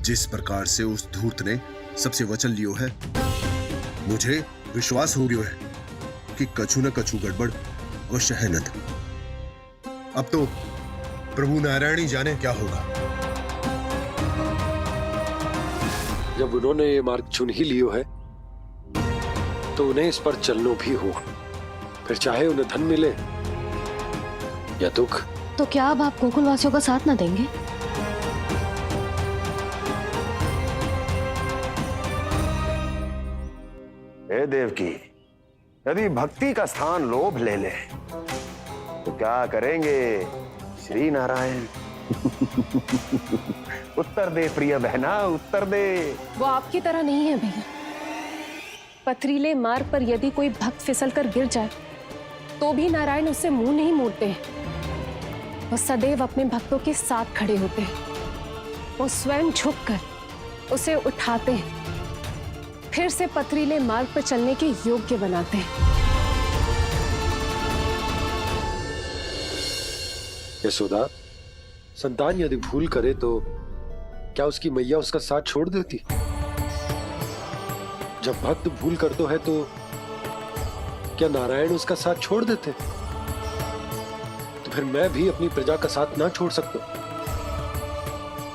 जिस प्रकार से उस धूर्त ने सबसे वचन लियो है, मुझे विश्वास हो गयो है कि कछु न कछु गड़बड़ अवश्य है नंद। अब तो प्रभु नारायण ही जाने क्या होगा। जब उन्होंने ये मार्ग चुन ही लियो है तो उन्हें इस पर चलना भी हो, फिर चाहे उन्हें धन मिले या दुख। तो क्या अब आप गोकुलवासियों का साथ न देंगे? हे देवकी, यदि भक्ति का स्थान लोभ ले ले तो क्या करेंगे श्री नारायण? उत्तर दे प्रिय बहना, उत्तर दे। वो आपकी तरह नहीं है भैया। पथरीले मार्ग पर यदि कोई भक्त फिसलकर गिर जाए तो भी नारायण उससे मुंह नहीं मोड़ते हैं। वो सदैव अपने भक्तों के साथ खड़े होते हैं। वो स्वयं झुककर उसे उठाते हैं, फिर से पथरीले मार्ग पर चलने के योग्य बनाते हैं। यशोदा, संतान यदि भूल करे तो क्या उसकी मैया उसका साथ छोड़ देती? जब भक्त भूल करता है तो क्या नारायण उसका साथ छोड़ देते? तो फिर मैं भी अपनी प्रजा का साथ ना छोड़ सकता।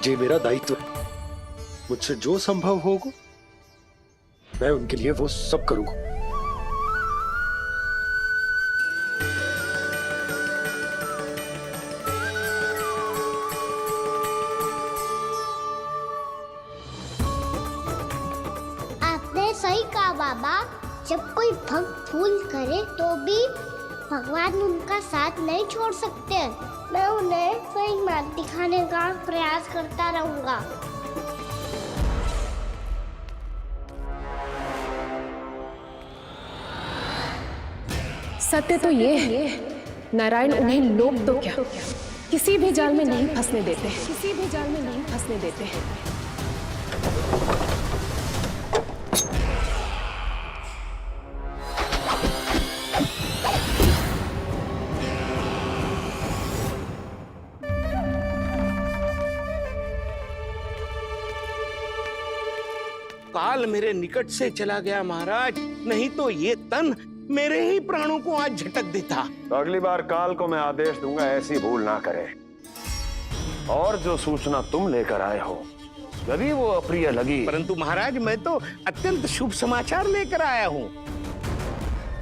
ये मेरा दायित्व है। मुझसे जो संभव होगा मैं उनके लिए वो सब करूंगा। सही कहा बाबा, जब कोई भक्त भूल करे तो भी भगवान उनका साथ नहीं छोड़ सकते। मैं उन्हें सही मार्ग दिखाने का प्रयास करता रहूंगा। सत्य तो ये है, नारायण उन्हें लोग तो क्या किसी भी जाल में नहीं फंसने देते, किसी भी जाल में नहीं फंसने देते हैं। काल मेरे निकट से चला गया महाराज, नहीं तो ये तन मेरे ही प्राणों को आज झटक देता। तो अगली बार काल को मैं आदेश दूंगा ऐसी भूल ना करे। और जो सूचना तुम लेकर आए हो यदि वो अप्रिय लगी, परंतु महाराज मैं तो अत्यंत शुभ समाचार लेकर आया हूँ।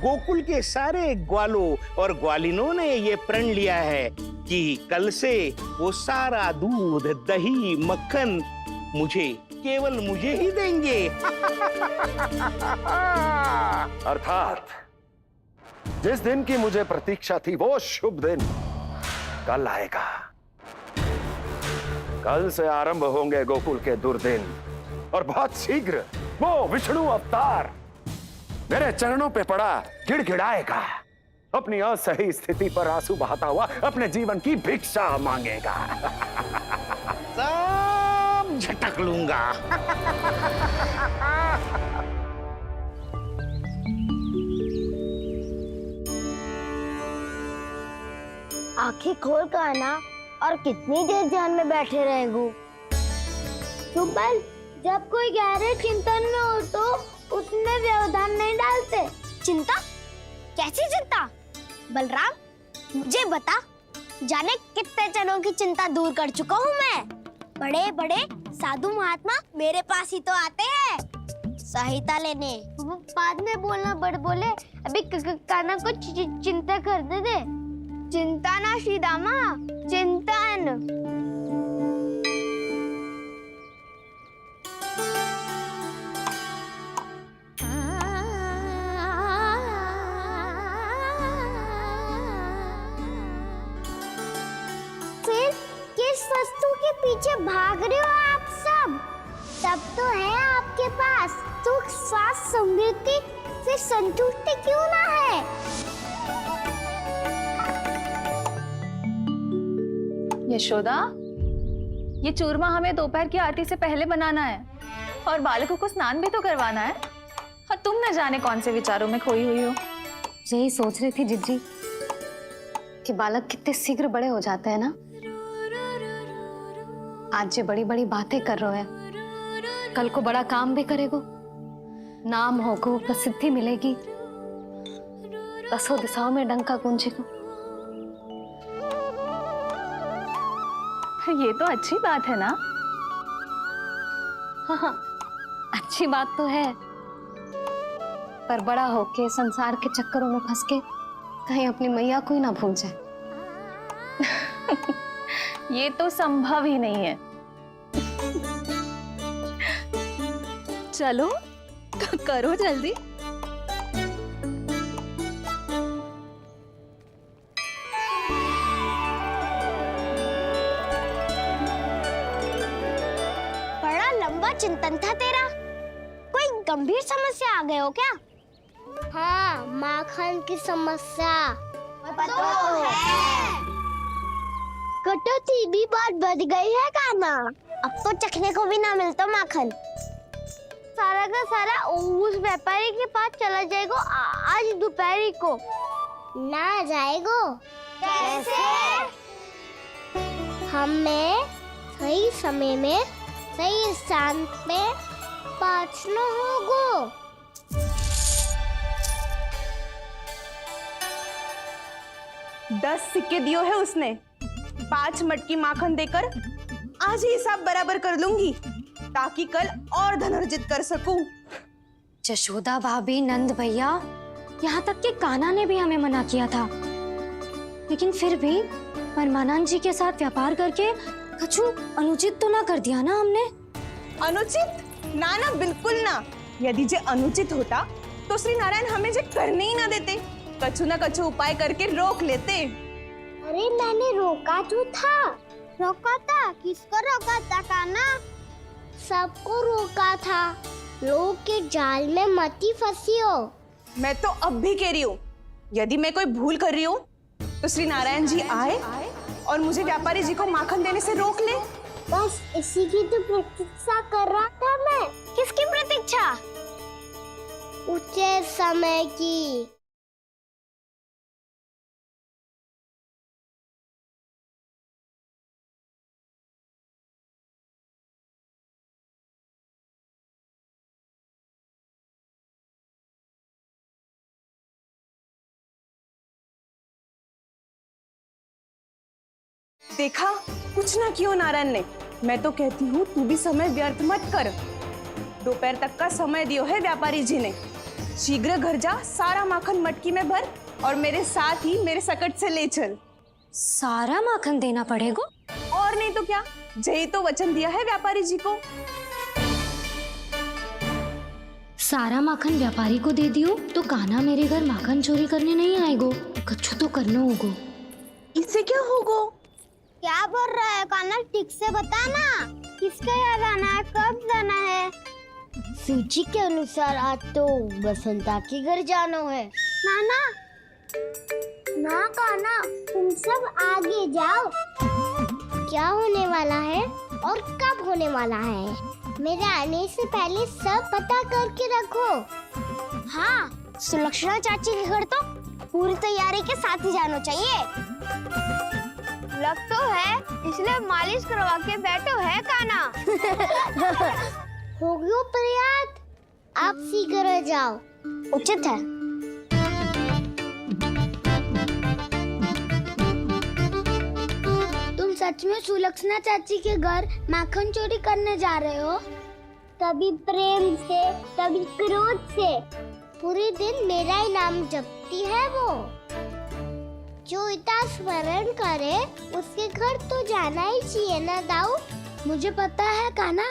गोकुल के सारे ग्वालों और ग्वालिनों ने ये प्रण लिया है कि कल से वो सारा दूध, दही, मक्खन मुझे, केवल मुझे ही देंगे। अर्थात जिस दिन की मुझे प्रतीक्षा थी वो शुभ दिन कल आएगा। कल से आरंभ होंगे गोकुल के दुर्दिन और बहुत शीघ्र वो विष्णु अवतार मेरे चरणों पे पड़ा गिड़गिड़ाएगा। अपनी असही स्थिति पर आंसू बहाता हुआ अपने जीवन की भिक्षा मांगेगा। सब झटक लूंगा। आंखें खोल कर आना और कितनी देर ध्यान में बैठे रहेगू। सुबह जब कोई गहरे चिंतन में हो तो उसमें व्यवधान नहीं डालते। चिंता? कैसी चिंता? बलराम मुझे बता, जाने कितने जनों की चिंता दूर कर चुका हूँ मैं। बड़े बड़े साधु महात्मा मेरे पास ही तो आते हैं सहायता लेने। बाद में बोलना बड़ बोले, अभी काना को चिंता करने दे। चिंता ना श्रीदामा, चिंतन। फिर किस वस्तु के पीछे भाग रहे हो आप सब? सब तो है आपके पास। सुख, स्वास्थ्य, समृद्धि से संतुष्टि क्यों ना है? यशोदा, ये चूरमा हमें दोपहर की आरती से पहले बनाना है और बालकों को स्नान भी तो करवाना है। और तुम न जाने कौन से विचारों में खोई हुई हो। यही सोच रही थी जिज्जी कि बालक कितने शीघ्र बड़े हो जाते हैं ना। आज ये बड़ी बड़ी बातें कर रहे हैं, कल को बड़ा काम भी करेगो, नाम होगो, प्रसिद्धि मिलेगी, दसों दिशाओं में डंका गूंजेगो। ये तो अच्छी बात है ना। हाँ, अच्छी बात तो है, पर बड़ा होके संसार के चक्करों में फंस के कहीं अपनी मैया को ही ना भूल जाए। ये तो संभव ही नहीं है। चलो करो जल्दी। बड़ा लंबा चिंतन था तेरा। कोई गंभीर समस्या आ गए हो क्या? हाँ, माखन की समस्या तो है। कटौती भी बहुत बढ़ गई है काना। अब तो चखने को भी ना मिलता माखन। सारा का सारा उस व्यापारी के पास चला जाएगा आज दोपहर को। ना जाएगो। कैसे? हमें सही समय में सही स्थान पे पहुंचना होगा। 10 सिक्के दियो है उसने। 5 मटकी माखन देकर आज ही हिसाब बराबर कर लूंगी ताकि कल और धन अर्जित कर सकूं। जशोदा भाभी, नंद भैया, यहाँ तक कि कान्हा ने भी हमें मना किया था, लेकिन फिर भी परमानंद जी के साथ व्यापार करके कछु अनुचित तो ना कर दिया ना हमने? अनुचित? ना ना, बिल्कुल ना। यदि जे अनुचित होता तो श्री नारायण हमें जे करने ही ना देते, कछु ना कछु उपाय करके रोक लेते। अरे मैंने रोका तो था। रोका था? किसको रोका था काना? सबको रोका था। लोग के जाल में मती फंसी हो। मैं तो अब भी कह रही हूँ, यदि मैं कोई भूल कर रही हूँ तो श्री नारायण जी आए और मुझे व्यापारी जी को माखन देने से रोक ले। बस इसी की तो प्रतीक्षा कर रहा था मैं। किसकी प्रतीक्षा? उचित समय की। देखा, कुछ ना क्यों नारायण ने। मैं तो कहती हूँ तू भी समय व्यर्थ मत कर। दोपहर तक का समय दियो है व्यापारी जी ने। शीघ्र घर जा, सारा माखन मटकी में भर और मेरे साथ ही मेरे सकट से ले चल। सारा माखन देना पड़ेगा? और नहीं तो क्या, जय तो वचन दिया है व्यापारी जी को। सारा माखन व्यापारी को दे दियो तो कान्हा मेरे घर माखन चोरी करने नहीं आएगो, कछु तो करना होगो। इससे क्या होगा? क्या बोल रहा है काना? ठीक से बता ना। किसका यहाँ जाना है, कब जाना है? सूची के अनुसार आज तो बसंता के घर जाना है। नाना, ना काना, तुम सब आगे जाओ। क्या होने वाला है और कब होने वाला है, मेरे आने से पहले सब पता करके रखो। हाँ, सुलक्षणा चाची के घर तो पूरी तैयारी के साथ ही जाना चाहिए। लग तो है, इसलिए मालिश करवा के बैठो है काना। हो गयो प्रयास, आप शीघ्र जाओ। उचित है। तुम सच में सुलक्षणा चाची के घर माखन चोरी करने जा रहे हो? कभी प्रेम से, कभी क्रोध से, पूरे दिन मेरा ही नाम जपती है वो। जो इतना स्मरण करे उसके घर तो जाना ही चाहिए ना दाऊ। मुझे पता है काना,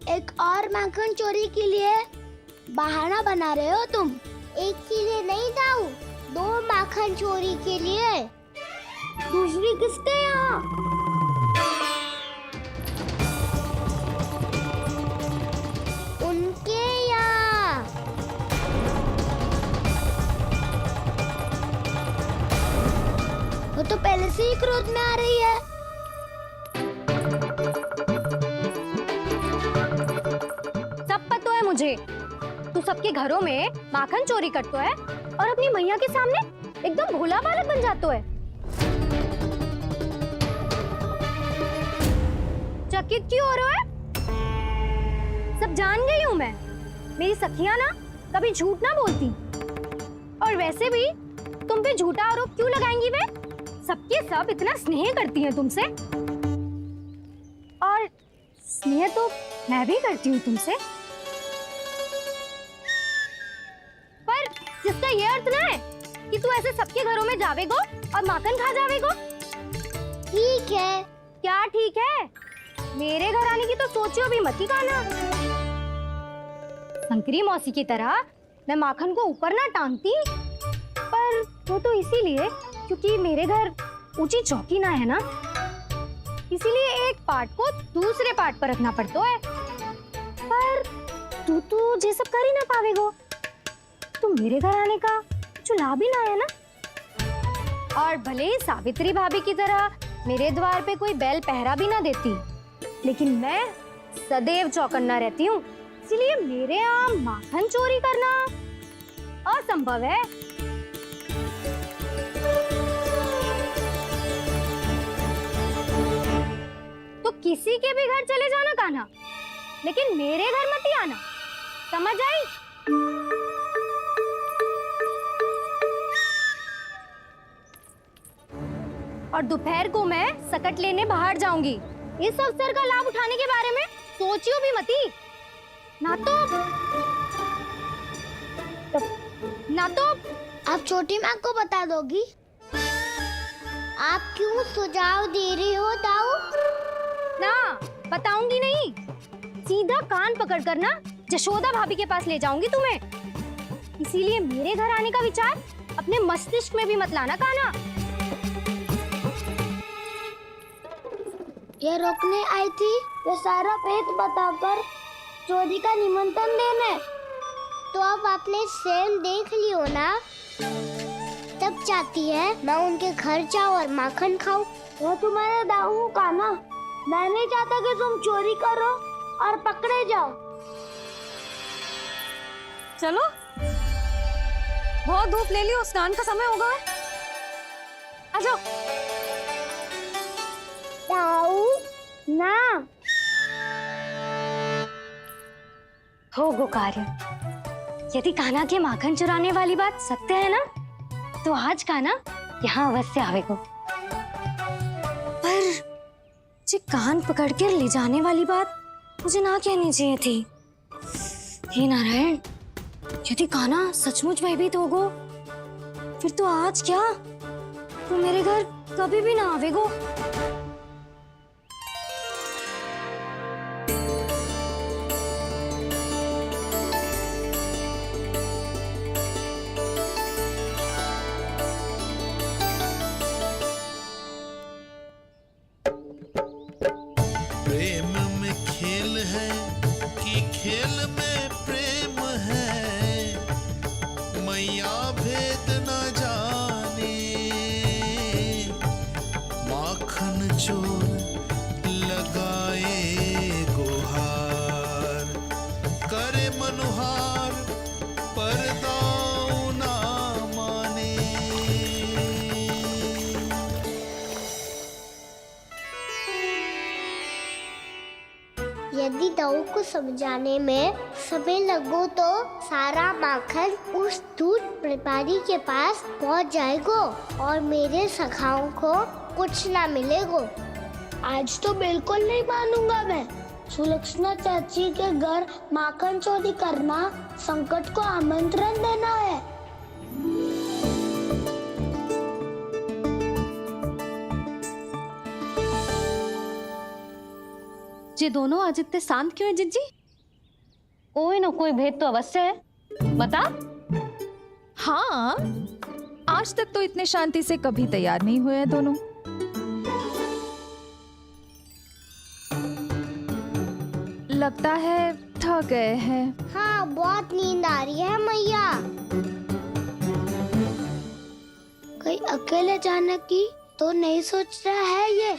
एक और माखन चोरी के लिए बहाना बना रहे हो तुम। एक के लिए नहीं दाऊ, 2 माखन चोरी के लिए। दूसरी किसके यहाँ? उनके यहाँ। वो तो पहले से ही क्रोध में आ रही है। सब पता है मुझे, तू सबके घरों में माखन चोरी करतो है और अपनी मैया के सामने एकदम भोला बालक बन जातो है। चकित क्यों हो रहे हो? सब जान गई हूँ मैं। मेरी सखियां ना कभी झूठ ना बोलती। और वैसे भी तुम पे झूठा आरोप क्यों लगाएंगी वे? सबके सब इतना स्नेह करती हैं तुमसे। और स्नेह तो मैं भी करती हूँ तुमसे। पर जिसका ये अर्थ ना है कि तू ऐसे सबके घरों में जावेगो और माखन खा जावेगो। ठीक है। क्या ठीक है? मेरे घर आने की तो सोचियो भी मत ही खाना। शंकरी मौसी की तरह मैं माखन को ऊपर ना टांगती, पर वो तो इसीलिए क्योंकि मेरे घर ऊंची चौकी ना है ना, इसीलिए एक पार्ट को दूसरे पार्ट पर रखना पड़ता है। पर तू ये सब कर ही ना पावेगो, तो मेरे घर आने का कुछ लाभ ही ना है ना। और भले ही सावित्री भाभी की तरह मेरे द्वार पे कोई बैल पहरा भी ना देती, लेकिन मैं सदैव चौकन्ना रहती हूँ, इसलिए मेरे यहाँ माखन चोरी करना असंभव है। तो किसी के भी घर चले जाना कान्हा, लेकिन मेरे घर मत ही आना, समझ आई? और दोपहर को मैं सकट लेने बाहर जाऊंगी। इस अवसर का लाभ उठाने के बारे में सोचियो भी मती। ना तो आप छोटी माँ को बता दोगी? आप क्यों सुझाव दे रही हो दाऊ? ना बताऊंगी नहीं, सीधा कान पकड़ कर ना जशोदा भाभी के पास ले जाऊंगी तुम्हें। इसीलिए मेरे घर आने का विचार अपने मस्तिष्क में भी मत लाना कान्हा। ये रोकने आई थी ये सारा पेट बताकर चोरी का निमंत्रण देने। तो अब आपने स्वयं देख लियो ना, तब चाहती है मैं उनके घर जाऊं और माखन खाऊं। वो तुम्हारे दाऊ का ना, मैं नहीं चाहता कि तुम चोरी करो और पकड़े जाओ। चलो, बहुत धूप ले लियो, स्नान का समय होगा। आ जाओ। दाऊ ना हो गो कार्य। यदि कान्हा के माखन चुराने वाली बात सत्य है ना, तो आज कान्हा यहाँ अवश्य आवेगो। पर जे कान पकड़ कर ले जाने वाली बात मुझे ना कहनी चाहिए थी। हे नारायण, यदि कान्हा सचमुच भयभीत होगो, फिर तो आज क्या, तो मेरे घर कभी भी ना आवेगो। प्रेम में खेल है कि खेल में प्रेम है, मैया भेद न जाने। माखन चोर लगाए गुहार, करे मनुहार पर दाऊ ना माने। यदि दाऊ को समझाने में समय लगो तो सारा माखन उस दूध व्यापारी के पास पहुंच जाएगो और मेरे सखाओं को कुछ ना मिलेगो। आज तो बिल्कुल नहीं मानूंगा मैं। सुलक्षणा चाची के घर माखन चोरी करना संकट को आमंत्रण देना है। ये दोनों आज इतने शांत क्यों है जिज्जी? कोई ना कोई भेद तो अवश्य है, बता। हाँ, आज तक तो इतने शांति से कभी तैयार नहीं हुए हैं दोनों। लगता है थक गए हैं। हाँ, बहुत नींद आ रही है मैया। कहीं अकेले जाने की तो नहीं सोच रहा है ये?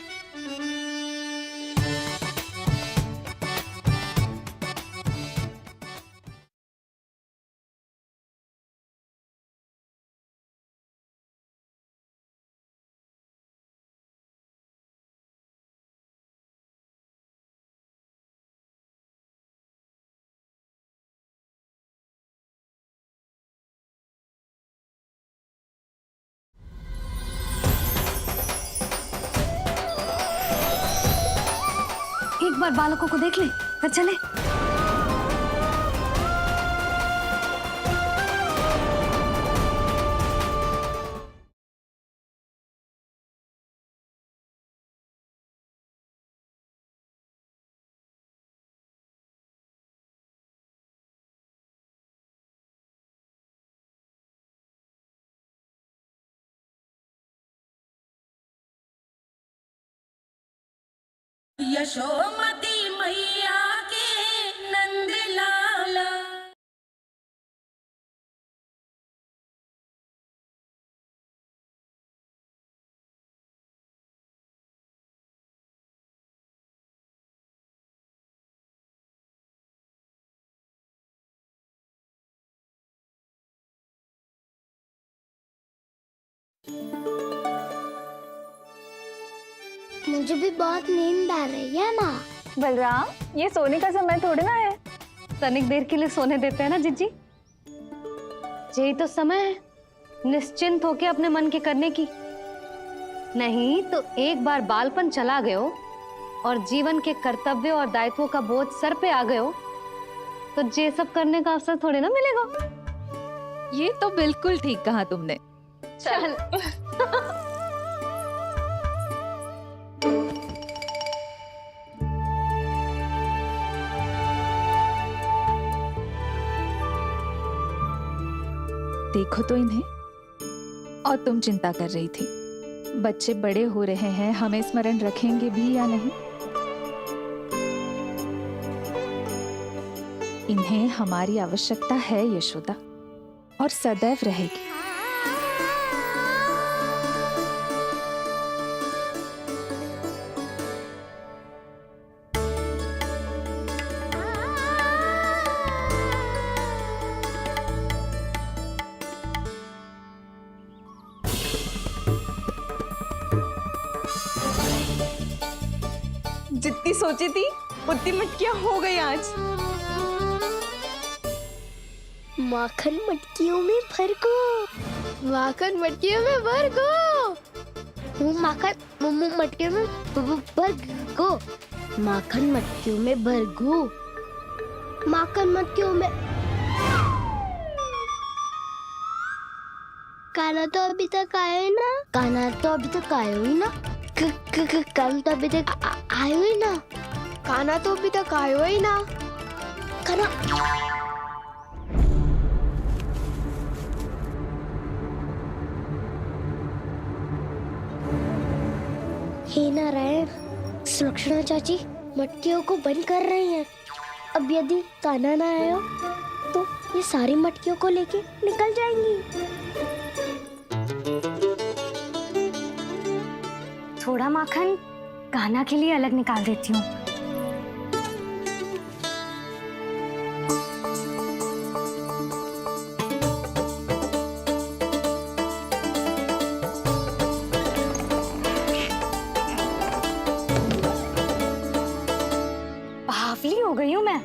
बार बालकों को देख ले, फिर चले। यशोमती मैया के नंद लाला। मुझे भी बहुत नींद आ रही है माँ। बलराम, ये सोने का समय थोड़ी ना है। तनिक देर के लिए सोने देते हैं ना जिज्जी। यही तो समय है निश्चिंत होके अपने मन के करने की। नहीं तो एक बार बालपन चला गयो और जीवन के कर्तव्यों और दायित्वों का बोझ सर पे आ गयो तो ये सब करने का अवसर थोड़े ना मिलेगा। ये तो बिल्कुल ठीक कहा तुमने। चल देखो तो इन्हें। और तुम चिंता कर रही थी बच्चे बड़े हो रहे हैं, हमें स्मरण रखेंगे भी या नहीं। इन्हें हमारी आवश्यकता है यशोदा, और सदैव रहेगी। जितनी सोची थी उतनी मटकियां हो गई आज। माखन मटकियों में भर को। माखन मटकियों में भर को। माखन मटकियों में भर को। माखन मटकियों में भर को। माखन मटकियों में। काना तो अभी तक आया ही ना। काना तो अभी तक आया ही ना। काना तो अभी तक आयो ही ना। काना तो अभी तक आयो ही ना। काना हे नारायण, सुलक्षणा चाची मटकियों को बंद कर रही हैं। अब यदि काना ना आया तो ये सारी मटकियों को लेके निकल जाएंगी। थोड़ा माखन कान्हा के लिए अलग निकाल देती हूँ। बावली हो गई हूँ मैं।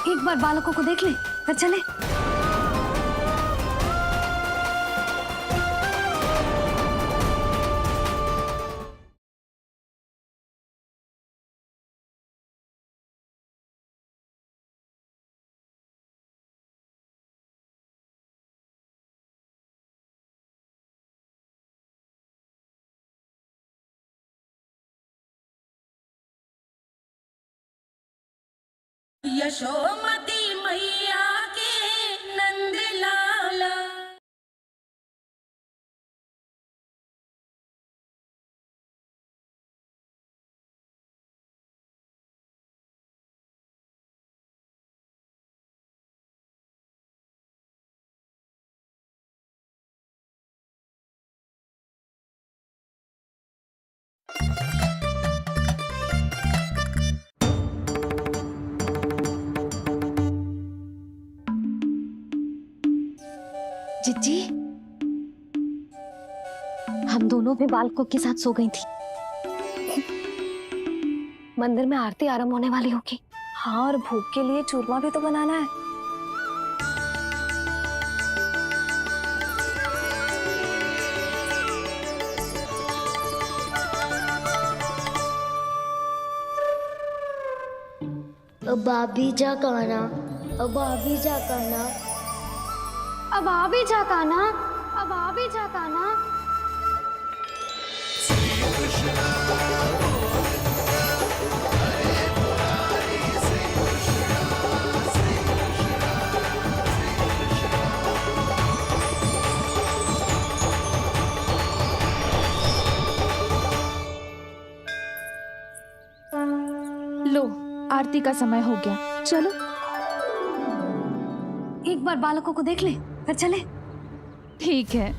एक बार बालकों को देख ले, फिर चले। यशोमती मैया के नंद लाला। जिज्जी, हम दोनों भी बालकों के साथ सो गई थी। मंदिर में आरती आरंभ होने वाली होगी। हाँ, और भोग के लिए चूरमा भी तो बनाना है। अब आ भी जा काना, अब आ भी जा काना। अब आ भी जा काना, अब आ भी जा काना। लो, आरती का समय हो गया, चलो। एक बार बालकों को देख ले, फिर चले। ठीक है।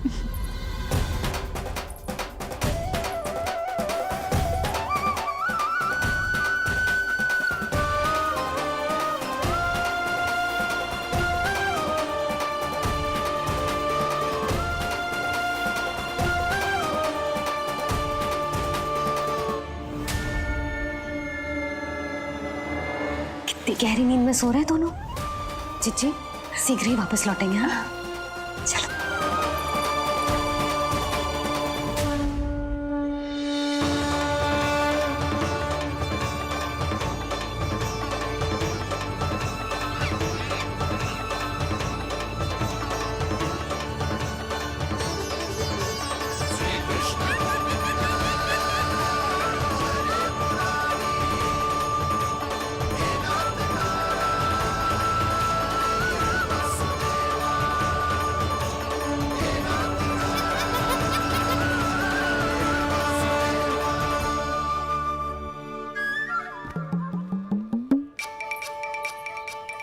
कितनी गहरी नींद में सो रहे हैं दोनों। जिज्जी, शीघ्र ही वापस लौटेंगे। हाँ, चलो।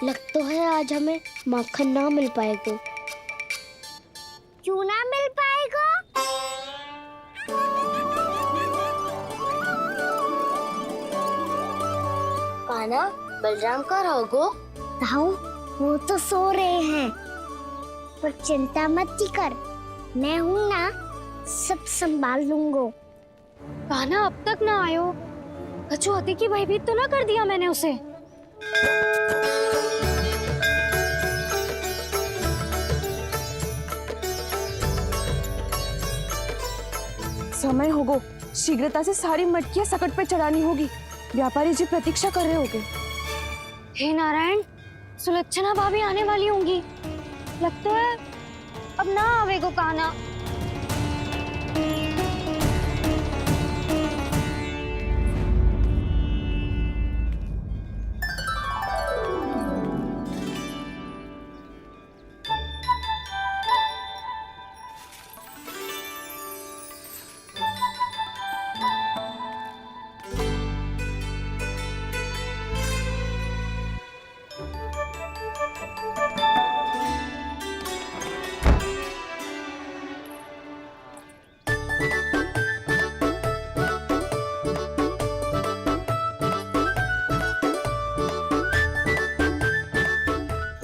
लग तो है आज हमें माखन ना मिल पाएगा। क्यों ना मिल पाएगा? काना, बलराम का रहोगो? ताऊ, वो तो सो रहे हैं। पर चिंता मत कर, मैं हूँ ना, सब संभाल लूंगा। कान्हा अब तक ना आयो। कछुआती की भयभीत तो ना कर दिया मैंने उसे? समय होगो, शीघ्रता से सारी मटकियां सकट पे चढ़ानी होगी। व्यापारी जी प्रतीक्षा कर रहे होंगे। हे नारायण, सुलक्षणा भाभी आने वाली होंगी। लगता है अब ना आवेगो कान्हा।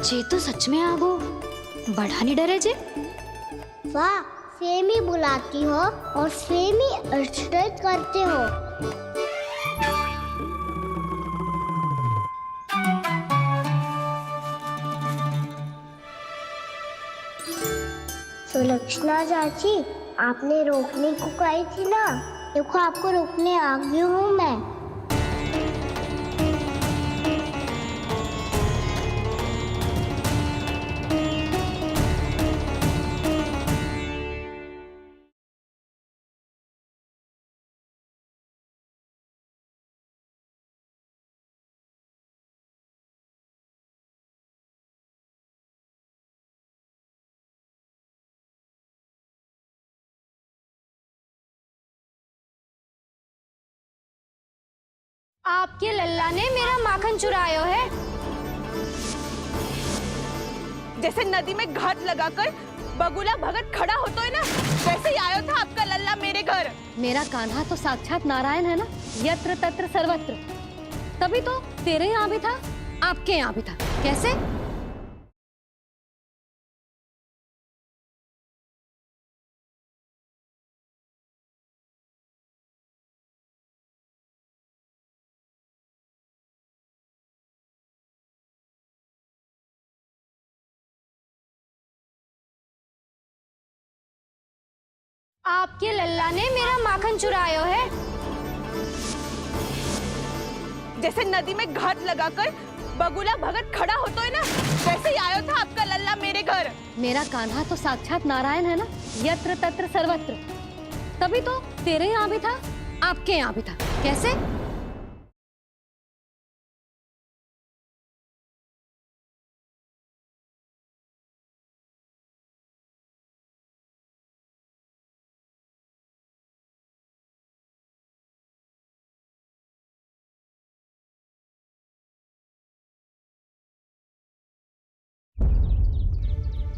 जे तो सच में आगो, बढ़ा नहीं डरे जे। वाह, सेम ही बुलाती हो और सेम ही अर्चना करते हो। सुलक्षणा चाची, आपने रोकने को कही थी ना, देखो आपको रोकने आ गई हूँ मैं। आपके लल्ला ने मेरा माखन चुरायो है। जैसे नदी में घाट लगाकर बगुला भगत खड़ा होता है ना, वैसे ही आया था आपका लल्ला मेरे घर। मेरा कान्हा तो साक्षात नारायण है ना, यत्र तत्र सर्वत्र। तभी तो तेरे यहाँ भी था, आपके यहाँ भी था। कैसे? आपके लल्ला ने मेरा माखन चुरायो है। जैसे नदी में घाट लगाकर बगुला भगत खड़ा होता है ना, वैसे ही आयो था आपका लल्ला मेरे घर। मेरा कान्हा तो साक्षात नारायण है ना, यत्र तत्र सर्वत्र। तभी तो तेरे यहाँ भी था, आपके यहाँ भी था। कैसे?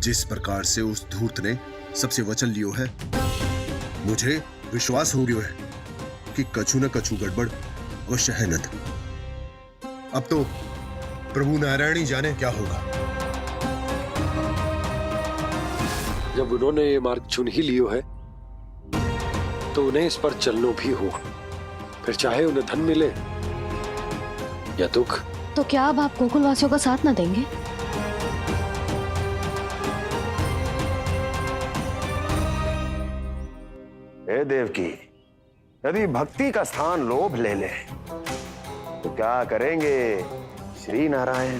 जिस प्रकार से उस धूर्त ने सबसे वचन लियो है, मुझे विश्वास हो गयो है कि कछु न कछु गड़बड़ अवश्य है नद। अब तो प्रभु नारायण ही जाने क्या होगा। जब उन्होंने ये मार्ग चुन ही लियो है तो उन्हें इस पर चलनो भी हो, फिर चाहे उन्हें धन मिले या दुख। तो क्या अब आप गोकुलवासियों का साथ न देंगे? हे देवकी, यदि भक्ति का स्थान लोभ ले ले तो क्या करेंगे श्री नारायण?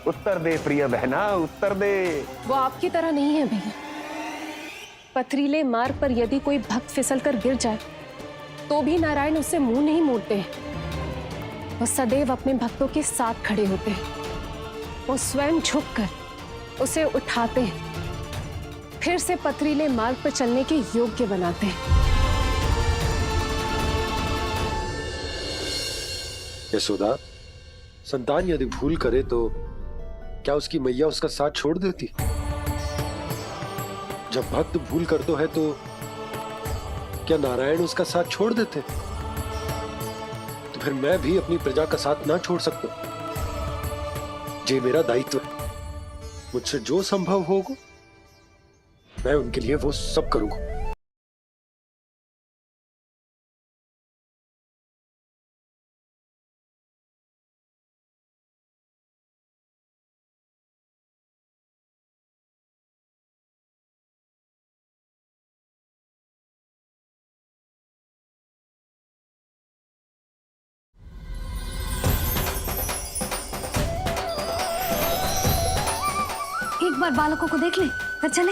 उत्तर दे प्रिय बहना, उत्तर दे। वो आपकी तरह नहीं है भैया। पथरीले मार्ग पर यदि कोई भक्त फिसल कर गिर जाए तो भी नारायण उससे मुंह नहीं मोड़ते हैं। वो सदैव अपने भक्तों के साथ खड़े होते हैं। वो स्वयं झुककर उसे उठाते हैं, फिर से पथरीले मार्ग पर चलने के योग्य बनाते हैं। यशोदा, संतान यदि भूल करे तो क्या उसकी मैया उसका साथ छोड़ देती? जब भक्त भूल करता है तो क्या नारायण उसका साथ छोड़ देते? तो फिर मैं भी अपनी प्रजा का साथ ना छोड़ सकता। ये मेरा दायित्व है। मुझसे जो संभव होगा मैं उनके लिए वो सब करूंगा। एक बार बालकों को देख ले, फिर चले।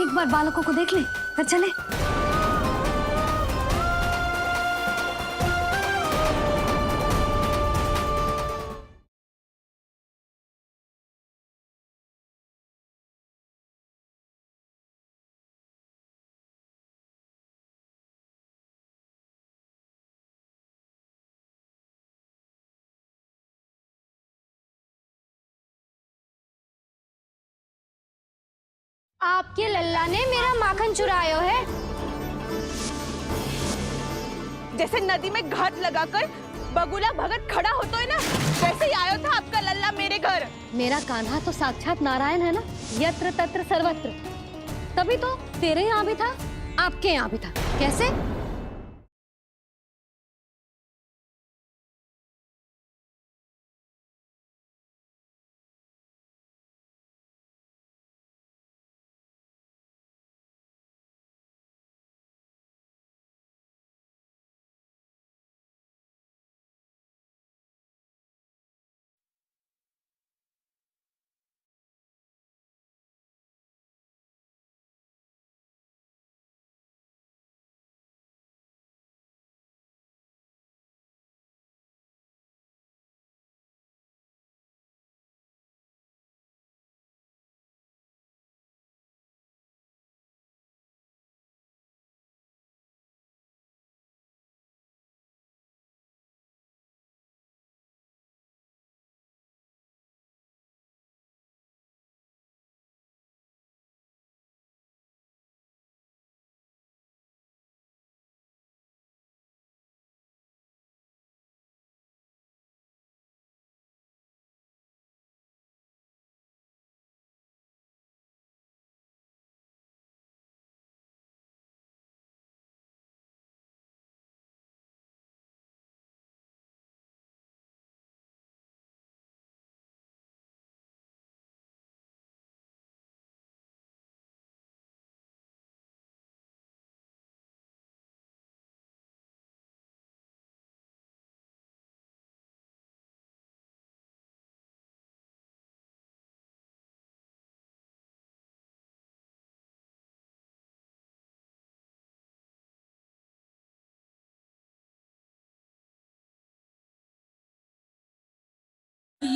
एक बार बालकों को देख ले, फिर चले। आपके लल्ला ने मेरा माखन चुरायो है। जैसे नदी में घाट लगाकर बगुला भगत खड़ा होता है ना, वैसे ही आयो था आपका लल्ला मेरे घर। मेरा कान्हा तो साक्षात नारायण है ना, यत्र तत्र सर्वत्र। तभी तो तेरे यहाँ भी था, आपके यहाँ भी था। कैसे?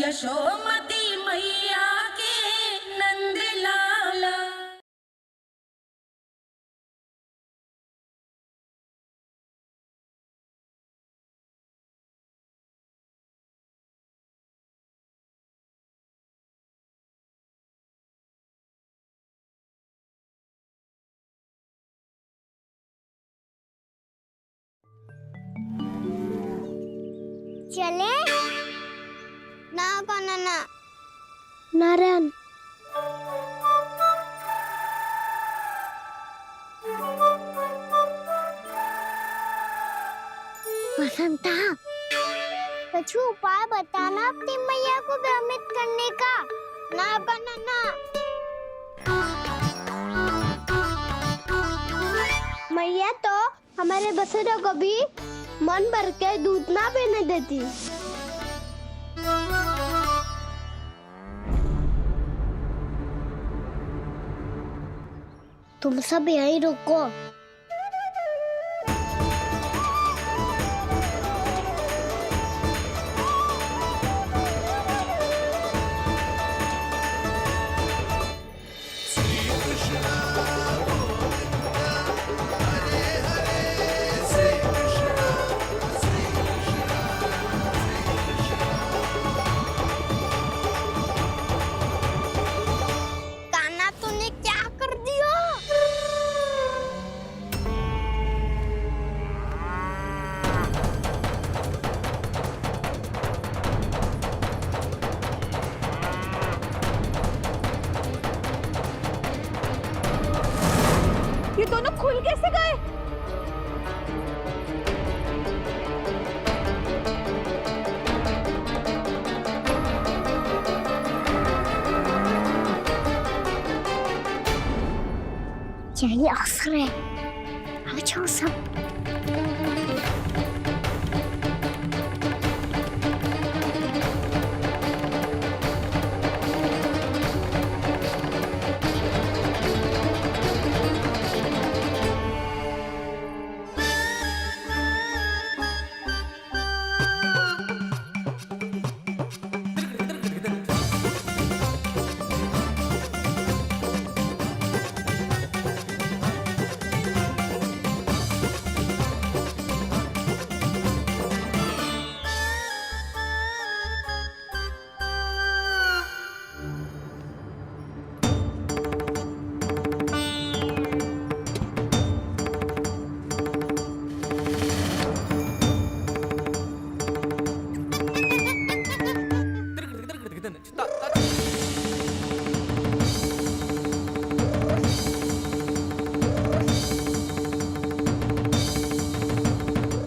यशोमती मैया के नंद लाला। चले ना काना ना नारायण वसंता कुछ उपाय बताना अपनी मैया को भ्रमित करने का। ना काना ना मैया तो हमारे बसेरों को भी मन भर के दूध ना पीने देती। तुम सब यहीं रुको। कान्हा तूने क्या कर दिया? ये दोनों खुल कैसे गए? यही अवसर है। आ जाओ सब।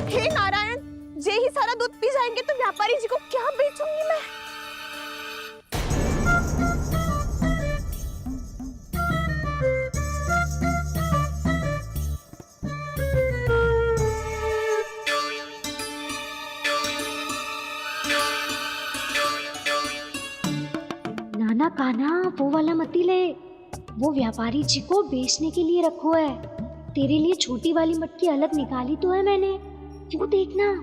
हे नारायण, जे ही सारा दूध पी जाएंगे तो व्यापारी जी को क्या बेचूंगी मैं? नाना कान्हा वो वाला मती ले, वो व्यापारी जी को बेचने के लिए रखो है। तेरे लिए छोटी वाली मटकी अलग निकाली तो है मैंने, वो देखना।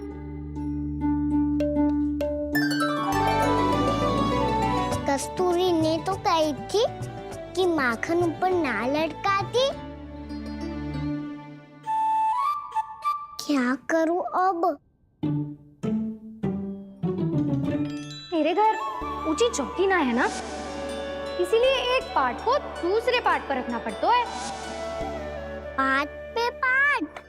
कस्तूरी ने तो कही थी कि माखन ऊपर ना लटकाती। क्या करूं अब? तेरे घर ऊंची चौकी ना है ना, इसीलिए एक पार्ट को दूसरे पार्ट पर रखना पड़ता है। पार्ट पे पार्ट।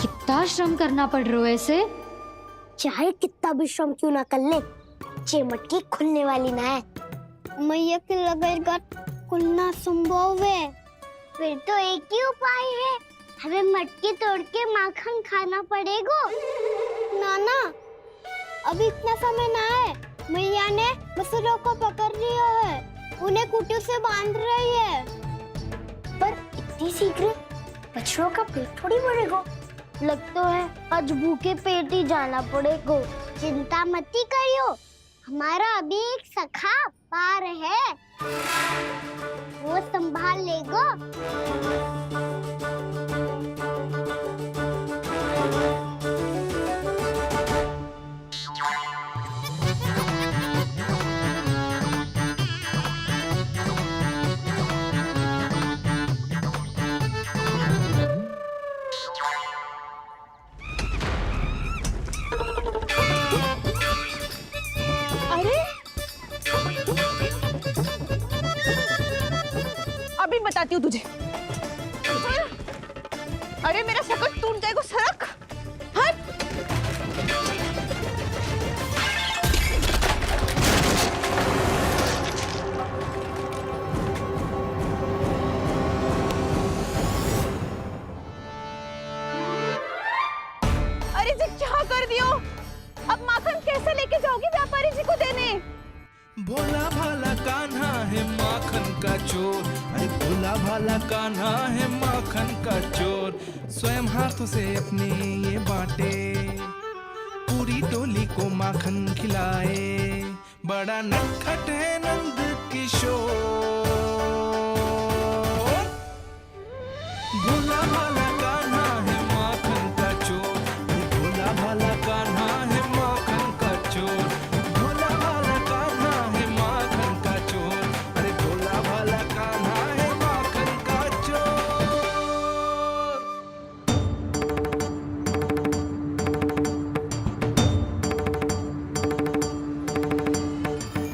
कितना श्रम करना पड़ रहा है ऐसे। चाहे कितना भी श्रम क्यों ना कर ले, जे मटकी खुलने वाली ना है। मैया के लगेगा खुलना संभव है। फिर तो एक ही उपाय है, हमें मटकी तोड़ के माखन खाना पड़ेगा। नाना, अभी इतना समय ना है। मैया ने बछड़ों को पकड़ लिया है, उन्हें कुटियों से बांध रही है। पर इतनी शीघ्र बछड़ों का पेट थोड़ी भरेगा। लगता है आज भूखे पेट ही जाना पड़ेगा। चिंता मत करियो, हमारा अभी एक सखा पार है, वो संभाल लेगा। अभी बताती हूँ तुझे। अरे मेरा शकल टूट जाएगा, सरक हट। अरे जी क्या कर दियो? अब माखन कैसे लेके जाओगी व्यापारी जी को देने? भोला भाला कान्हा है माखन का चोर, अरे भोला भाला कान्हा है माखन का चोर। स्वयं हाथों से अपने ये बांटे, पूरी टोली को माखन खिलाए। बड़ा नटखट है नंद किशोर। भोला भाला कान्हा है माखन का चोर, अरे भोला भाला कान्हा है माखन का चोर। भोला भाला कान्हा है माखन का चोर, अरे भोला भाला कान्हा है माखन का चोर।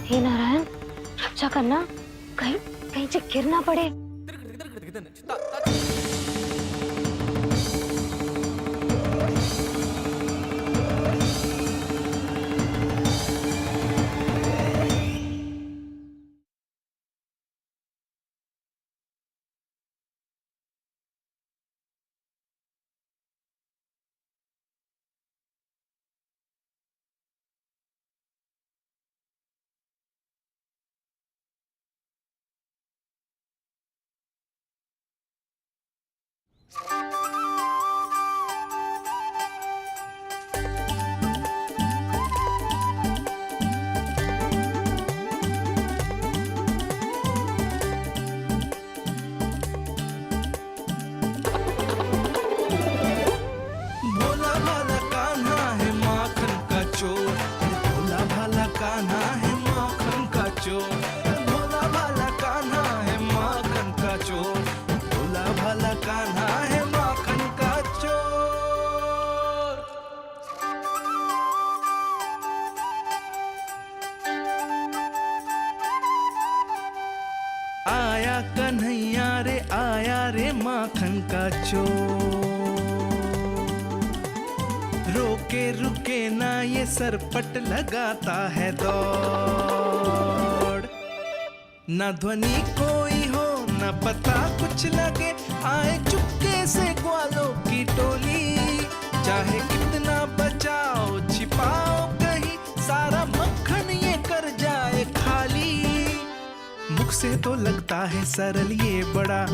हे नारायण, रक्षा करना, कहीं कहीं से गिर ना पड़े। भोला भाला कान्हा है माखन का चोर, अरे भोला भाला कान्हा है माखन का चोर। भोला भाला कान्हा है माखन का चोर, भोला भाला कान्हा है माखन का चोर। आया कन्हैया रे आया रे माखन का चोर। रोके रुके ना ये सरपट लगाता है दौड़। ना ध्वनि कोई हो ना पता कुछ लगे, आए चुपके से ग्वालों की टोली। चाहे कितना बचाओ छिपाओ कहीं, सारा मक्खन ये कर जाए खाली। मुख से तो लगता है सरल ये बड़ा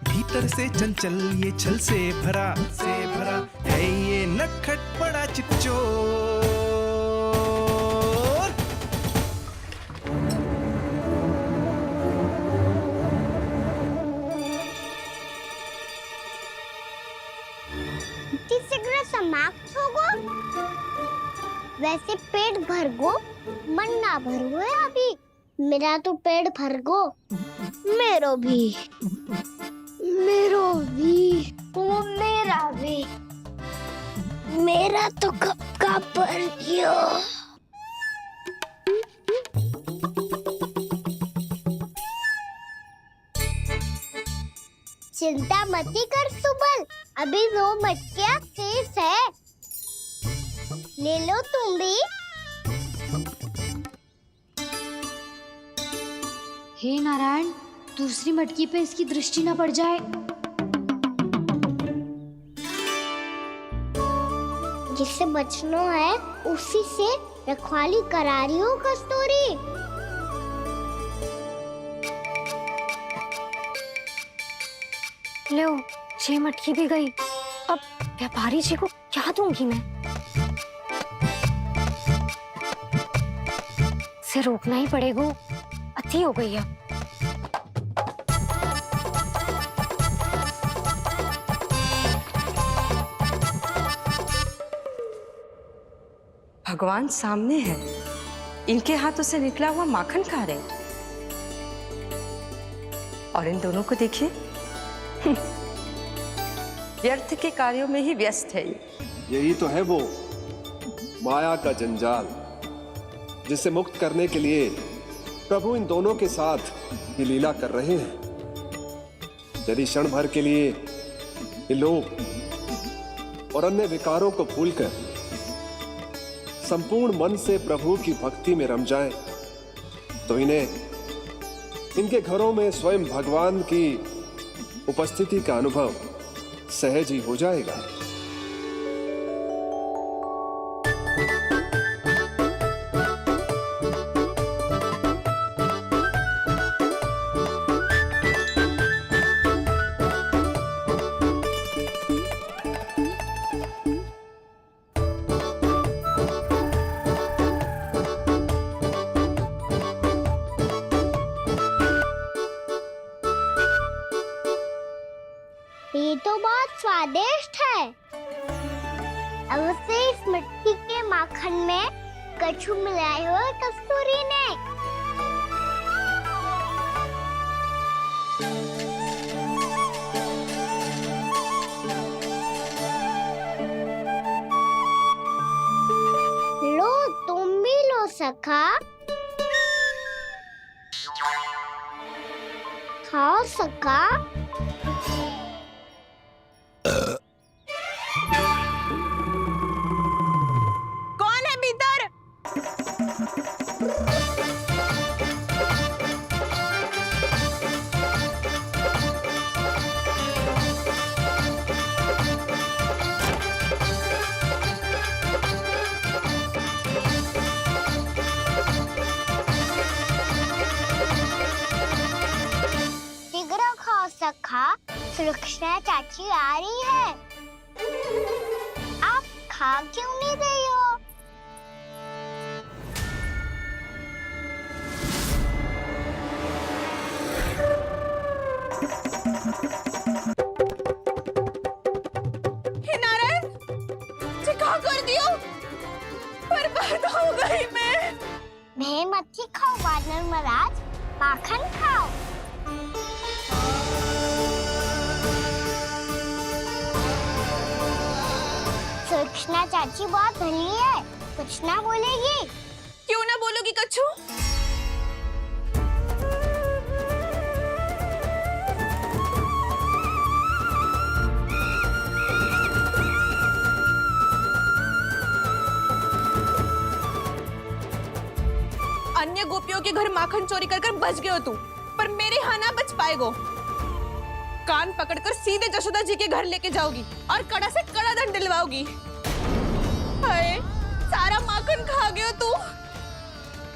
भीतर से चंचल ये छल से भरा है ये नटखट बड़ा चिकचोर। शीघ्र समाप्त होगो। वैसे पेट भर गो, मन ना भर गो है अभी। मेरा तो पेट भर गो। मेरो भी वो मेरा भी। मेरा तो कब का भर गया। चिंता मती कर सुबल, अभी 2 मटकियां शेष है, ले लो तुम भी। हे नारायण, दूसरी मटकी पे इसकी दृष्टि न पड़ जाए। जिससे बचना है उसी से रखवाली करा रही हो कस्तूरी। लो, 6 मटकी भी गई। अब व्यापारी जी को क्या दूंगी मैं? इसे रोकना ही पड़ेगा, अति हो गई है। भगवान सामने है, इनके हाथों से निकला हुआ माखन खा रहे हैं। और इन दोनों को देखिए, व्यर्थ के कार्यों में ही व्यस्त है। यही तो है वो माया का जंजाल, जिसे मुक्त करने के लिए प्रभु इन दोनों के साथ ये लीला कर रहे हैं। यदि क्षण भर के लिए ये लोग और अन्य विकारों को भूलकर संपूर्ण मन से प्रभु की भक्ति में रम जाएं, तो इन्हें इनके घरों में स्वयं भगवान की उपस्थिति का अनुभव सहज ही हो जाएगा। ये तो बहुत स्वादिष्ट है। अवश्य इस मिट्टी के माखन में कछु मिलाए हो कस्तूरी ने। लो, तुम भी लो सखा। खाओ सखा। कौन है भीतर? शीघ्र खाओ सखा, सुलक्षणा चाची आ रही है। आप खा क्यों नहीं रही हो? हे नारायण, ये क्या कर दियो? बर्बाद हो गई मैं। मच्छी खाओ वानर महाराज, माखन खाओ। सुलक्षणा चाची बहुत भली है, कुछ ना बोलेगी। क्यों ना बोलोगी कच्छू? अन्य गोपियों के घर माखन चोरी कर कर बच गए हो तू, पर मेरे यहाँ ना बच पाएगो। कान पकड़कर सीधे जशोदा जी के घर लेके जाओगी और कड़ा से कड़ा दंड दिलवाओगी। हाय, सारा माखन खा गए हो तू।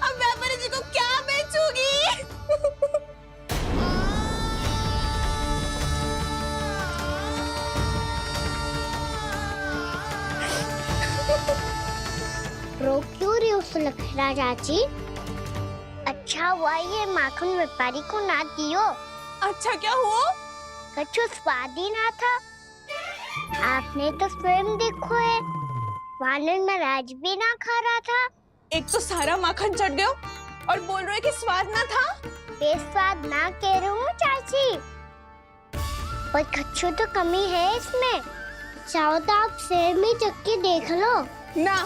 अब व्यापारी जी को क्या बेचूगी? रो क्यों रही हो सुलक्षणा चाची? अच्छा हुआ ये माखन व्यापारी को ना दियो। अच्छा क्या हुआ? कछु स्वाद ही ना था। आपने तो स्वयं देखो है, वानर महाराज भी ना खा रहा था। एक तो सारा माखन चढ़ गया और बोल रहे कि स्वाद ना था। बेस्वाद ना कह रही हूँ चाची, पर कछु तो कमी है इसमें। चाहो तो आप शेर में चक्की देख लो। ना,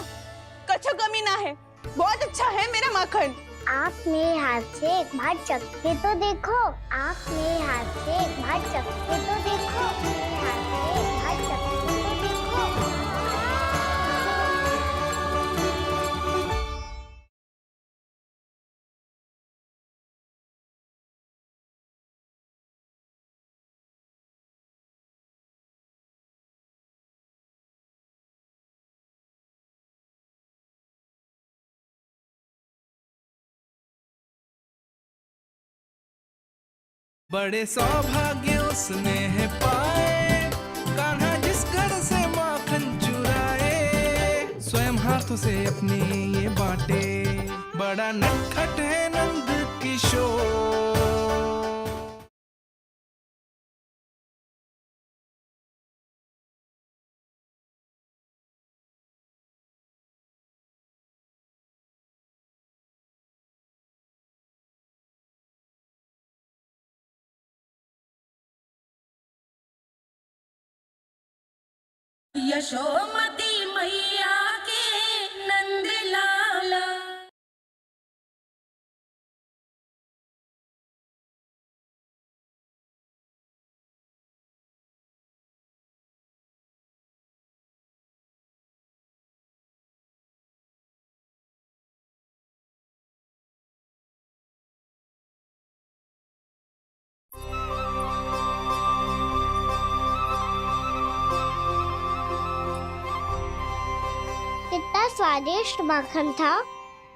कछु कमी ना है, बहुत अच्छा है मेरा माखन। आप मेरे हाथ से एक बार चक्के तो देखो। आप मेरे हाथ से एक बार चक्के तो देखो। मेरे हाथ से एक बार चक्के तो देखो। बड़े सौभाग्य उसने है पाए, कान्हा जिस घर से माखन चुराए, स्वयं हाथों से अपने ये बांटे, बड़ा नटखट है नंद किशोर। यशोमती मैया के नंद लाला। कितना स्वादिष्ट माखन था,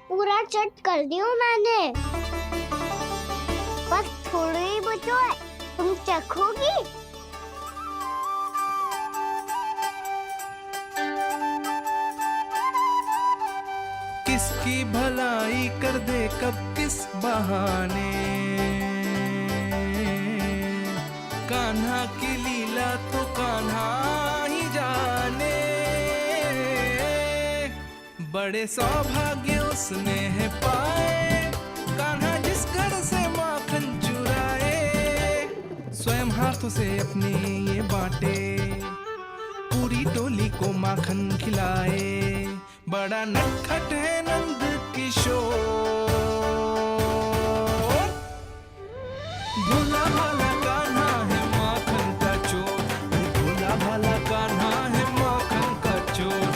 पूरा चट कर दियो मैंने। बस थोड़ा ही बचो है, तुम चखोगी? किसकी भलाई कर दे कब किस बहाने, कान्हा की लीला तो कान्हा ही जाने, बड़े सौभाग्य उसने है पाए, कान्हा जिस घर से माखन चुराए, स्वयं हाथों से अपने ये बांटे, पूरी टोली को माखन खिलाए, बड़ा नटखट है नंद किशोर। भोला भाला कान्हा है माखन का चोर, भोला भाला कान्हा है माखन का चोर,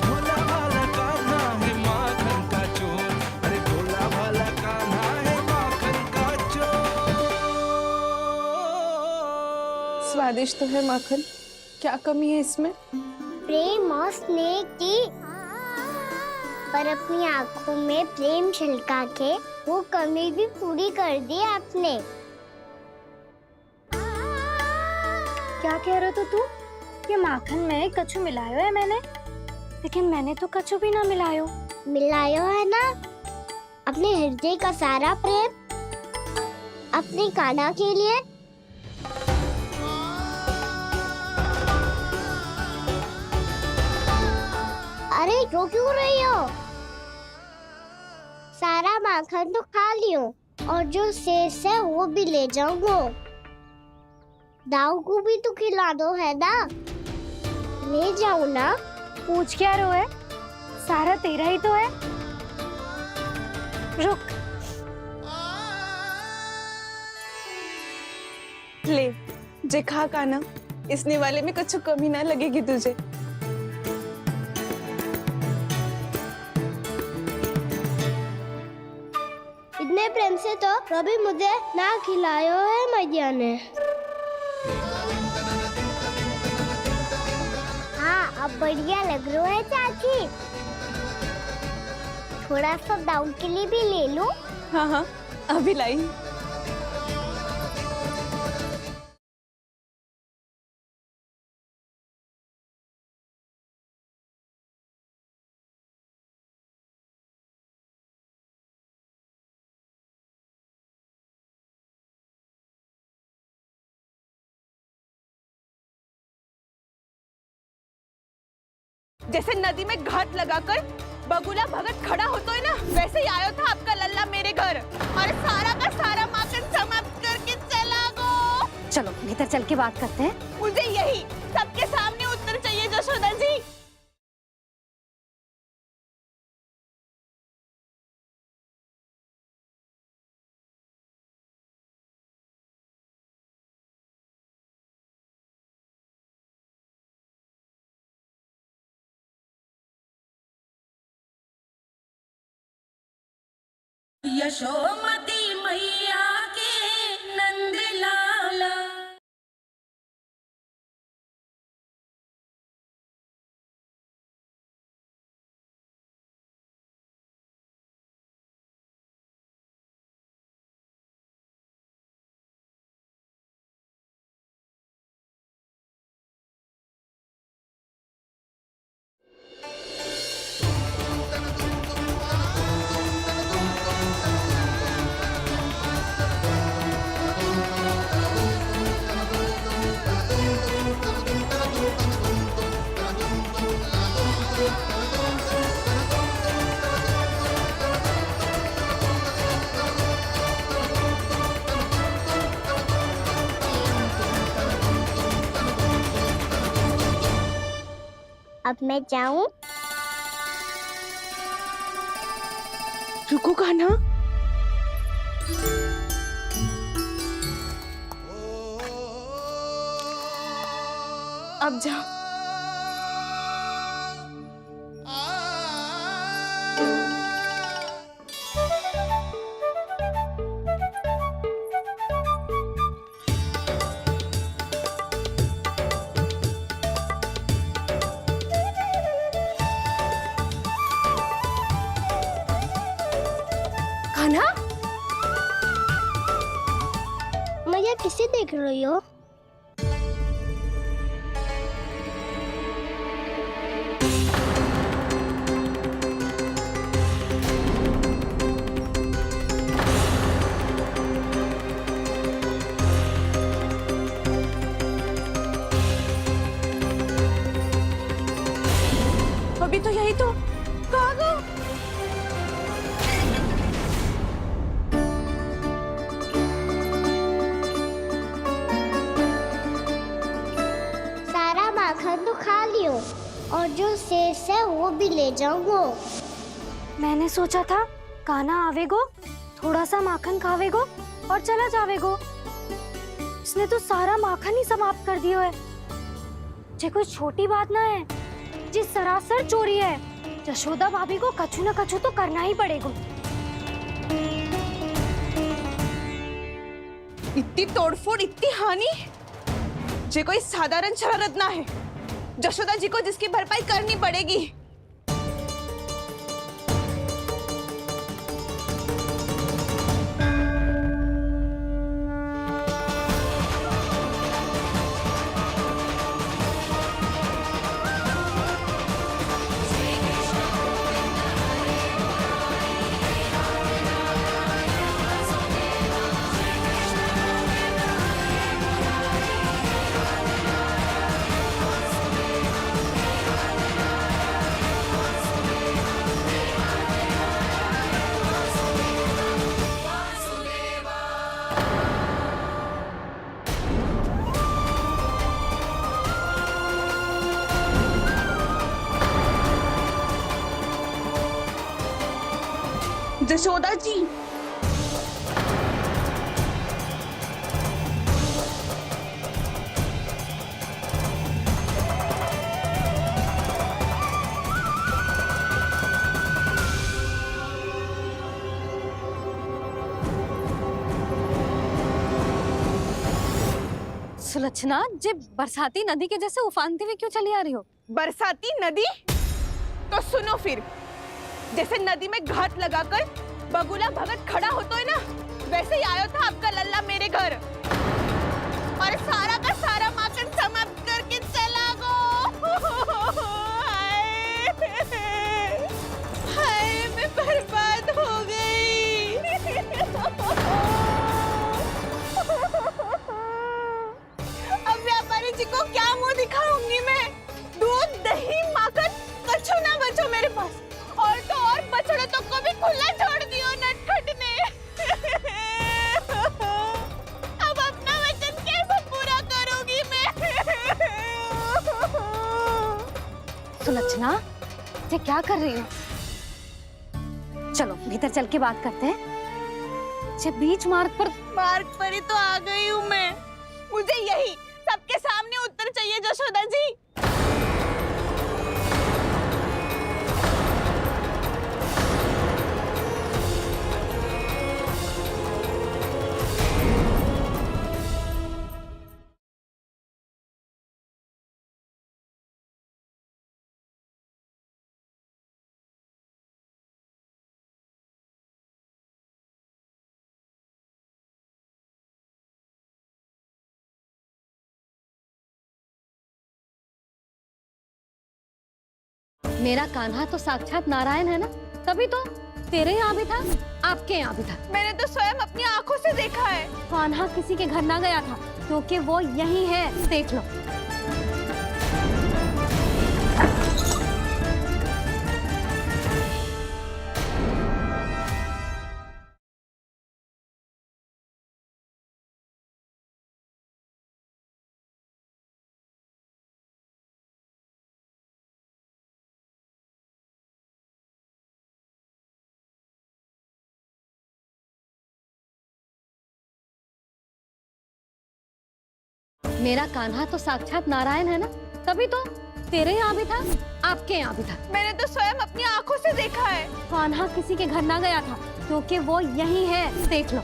भोला भाला कान्हा है माखन का चोर, अरे भोला भाला कान्हा है माखन का चोर। स्वादिष्ट तो है माखन, क्या कमी है इसमें? प्रेम और स्नेह की, पर अपनी आंखों में प्रेम छिलका के वो कमी भी पूरी कर दी आपने। क्या कह रहे हो तू? ये माखन में कछु मिलायो है मैंने, लेकिन मैंने तो कछु भी ना मिलायो। मिलायो है ना अपने हृदय का सारा प्रेम अपनी कान्हा के लिए। अरे रो क्यों रही हो? सारा माखन तो खा लियो और जो शेष है वो भी ले जाऊंगा। दाऊ को भी तो खिला दो है ना, ले जाओ ना। पूछ क्या रो है, सारा तेरा ही तो है। रुक, ले जे खा कान्हा, इसने वाले में कुछ कमी ना लगेगी तुझे। इतने प्रेम से तो कभी मुझे ना खिलायो है मैया ने। हाँ अब बढ़िया लग रहा है चाची। थोड़ा सा दाऊ के लिए भी ले लो। हाँ हाँ अभी लाई। जैसे नदी में घाट लगाकर बगुला भगत खड़ा होता है ना, वैसे ही आया था आपका लल्ला मेरे घर और सारा का सारा माखन समाप्त करके चला गो। चलो भीतर चल के बात करते हैं। मुझे यही सबके सामने उत्तर चाहिए जशोदा जी। यशोमती मैया के नंद लाला। अब मैं जाऊं? रुको कान्हा, अब जा। कान्हा, मैया किसे देख रही हो? अभी तो यही तो कहाँ गो? सारा माखन तो खा लियो और जो शेष है वो भी ले जाऊंगो। मैंने सोचा था कान्हा आवेगो, थोड़ा सा माखन खावेगो और चला जावेगो। इसने तो सारा माखन ही समाप्त कर दियो है। ये कोई छोटी बात ना है, जी सरासर चोरी है। यशोदा भाभी को कछु न कछु तो करना ही पड़ेगा। इतनी तोड़फोड़, इतनी हानि, ये कोई साधारण शरारत ना है। यशोदा जी को जिसकी भरपाई करनी पड़ेगी। यशोदा जी, सुलक्षणा, जे बरसाती नदी के जैसे उफानते हुए क्यों चली आ रही हो? बरसाती नदी? तो सुनो फिर, जैसे नदी में घाट लगाकर बगुला भगत खड़ा होता है ना, वैसे ही आया था आपका लल्ला मेरे घर और सारा का सारा माखन समाप्त करके चला गो। हाय, मैं बर्बाद हो गई। अब व्यापारी जी को क्या मुंह दिखाऊंगी मैं? दूध, दही, माखन, कछु ना बचो मेरे पास। और तो और बछड़े तो को भी खुला छोड़ दियो नटखट ने। अब अपना वचन कैसे पूरा करूंगी मैं? सुलक्षणा, ये क्या कर रही हो? चलो भीतर चल के बात करते हैं। ये बीच मार्ग पर ही तो आ गई हूँ मैं। मुझे यही सबके सामने उत्तर चाहिए यशोदा जी। मेरा कान्हा तो साक्षात नारायण है ना, तभी तो तेरे यहाँ भी था, आपके यहाँ भी था। मैंने तो स्वयं अपनी आंखों से देखा है। कान्हा किसी के घर ना गया था, क्योंकि वो यही है, देख लो। मेरा कान्हा तो साक्षात नारायण है ना, तभी तो तेरे यहाँ भी था, आपके यहाँ भी था। मैंने तो स्वयं अपनी आंखों से देखा है। कान्हा किसी के घर ना गया था, क्योंकि वो यही है, देख लो।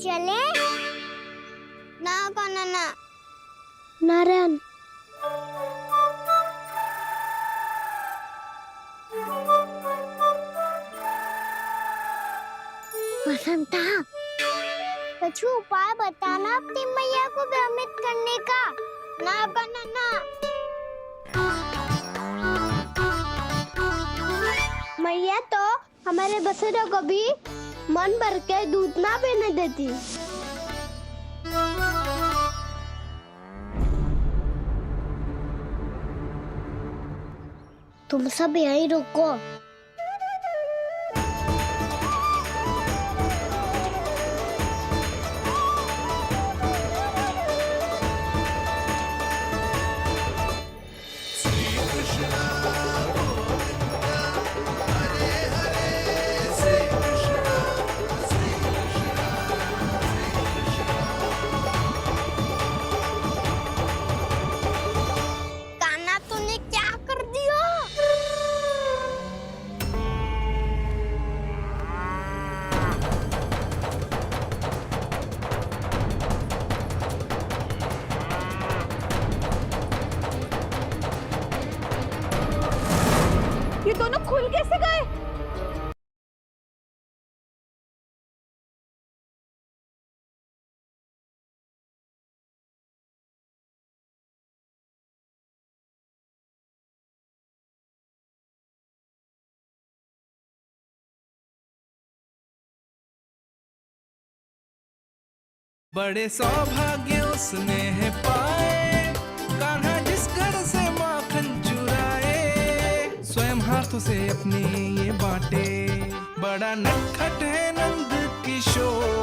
चले ना कान्हा ना नारायण। वसंता, कछु उपाय बताना अपनी मैया को भ्रमित करने का। ना कान्हा ना। मैया तो हमारे बसेरों को भी मन भर के दूध ना पीने देती। तुम सब यहीं रुको। कान्हा तूने क्या कर दिया? ये दोनों खुल कैसे गए? बड़े सौभाग्य उसने है पाए, कान्हा जिस घर से माखन चुराए, स्वयं हाथों से अपने ये बांटे, बड़ा नटखट है नंद किशोर।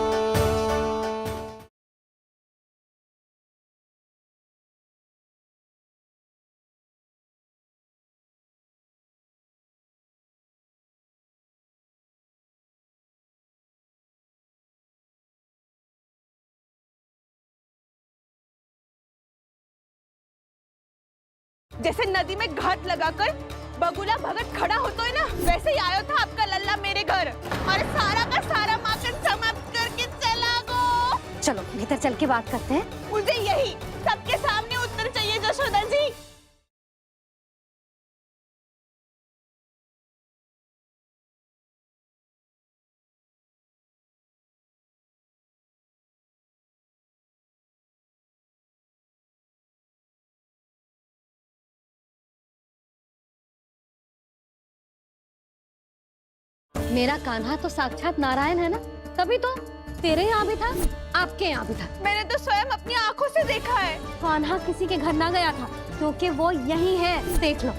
जैसे नदी में घाट लगाकर बगुला भगत खड़ा होता है ना, वैसे ही आया था आपका लल्ला मेरे घर और सारा का सारा माखन समाप्त करके चला गो। चलो भीतर चल के बात करते हैं। मुझे यही सबके सामने उत्तर चाहिए जशोदा जी। मेरा कान्हा तो साक्षात नारायण है ना, तभी तो तेरे यहाँ भी था, आपके यहाँ भी था। मैंने तो स्वयं अपनी आंखों से देखा है। कान्हा किसी के घर ना गया था, क्योंकि वो यही है, देख लो।